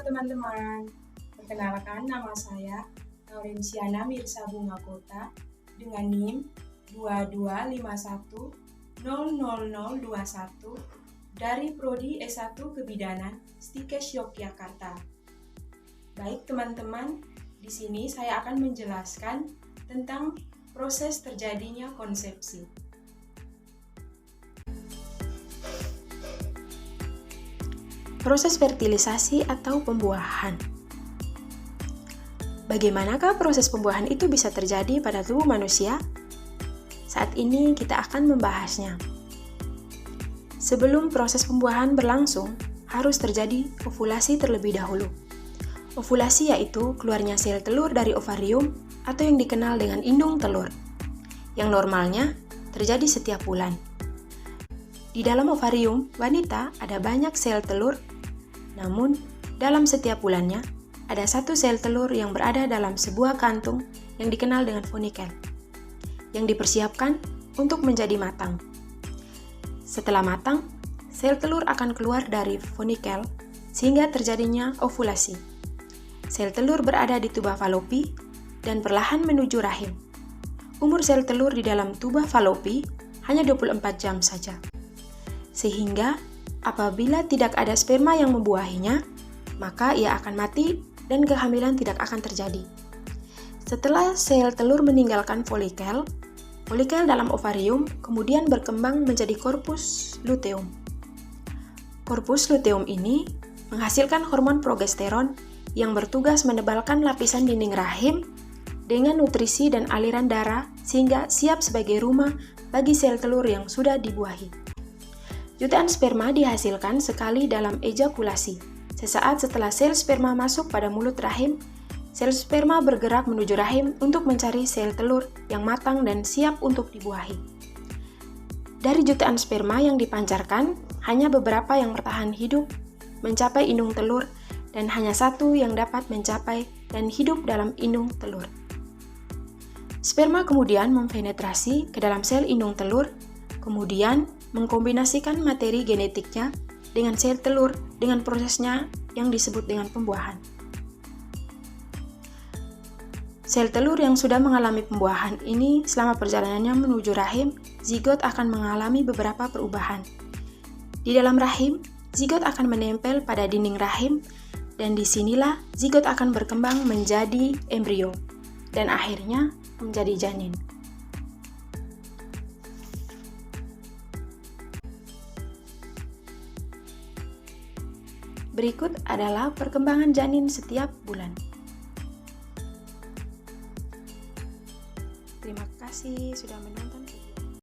teman-teman, perkenalkan nama saya Laurenciana Mirsa Bunga Kota dengan NIM 2251000021 dari Prodi S1 Kebidanan Stikes Yogyakarta. Baik teman-teman, di sini saya akan menjelaskan tentang proses terjadinya konsepsi. Proses fertilisasi atau pembuahan. Bagaimanakah proses pembuahan itu bisa terjadi pada tubuh manusia? Saat ini kita akan membahasnya. Sebelum proses pembuahan berlangsung, harus terjadi ovulasi terlebih dahulu. Ovulasi yaitu keluarnya sel telur dari ovarium atau yang dikenal dengan indung telur, yang normalnya terjadi setiap bulan. Di dalam ovarium wanita ada banyak sel telur, namun dalam setiap bulannya ada satu sel telur yang berada dalam sebuah kantung yang dikenal dengan funikel, yang dipersiapkan untuk menjadi matang. Setelah matang, sel telur akan keluar dari funikel sehingga terjadinya ovulasi. Sel telur berada di tuba Fallopi dan perlahan menuju rahim. Umur sel telur di dalam tuba Fallopi hanya 24 jam saja. Sehingga apabila tidak ada sperma yang membuahinya, maka ia akan mati dan kehamilan tidak akan terjadi. Setelah sel telur meninggalkan folikel dalam ovarium kemudian berkembang menjadi korpus luteum. Korpus luteum ini menghasilkan hormon progesteron yang bertugas menebalkan lapisan dinding rahim dengan nutrisi dan aliran darah sehingga siap sebagai rumah bagi sel telur yang sudah dibuahi. Jutaan sperma dihasilkan sekali dalam ejakulasi. Sesaat setelah sel sperma masuk pada mulut rahim, sel sperma bergerak menuju rahim untuk mencari sel telur yang matang dan siap untuk dibuahi. Dari jutaan sperma yang dipancarkan, hanya beberapa yang bertahan hidup mencapai indung telur dan hanya satu yang dapat mencapai dan hidup dalam indung telur. Sperma kemudian mempenetrasi ke dalam sel indung telur, kemudian mengkombinasikan materi genetiknya dengan sel telur dengan prosesnya yang disebut dengan pembuahan. Sel telur yang sudah mengalami pembuahan ini selama perjalanannya menuju rahim, zigot akan mengalami beberapa perubahan. Di dalam rahim, zigot akan menempel pada dinding rahim dan disinilah zigot akan berkembang menjadi embrio dan akhirnya menjadi janin. Berikut adalah perkembangan janin setiap bulan. Terima kasih sudah menonton.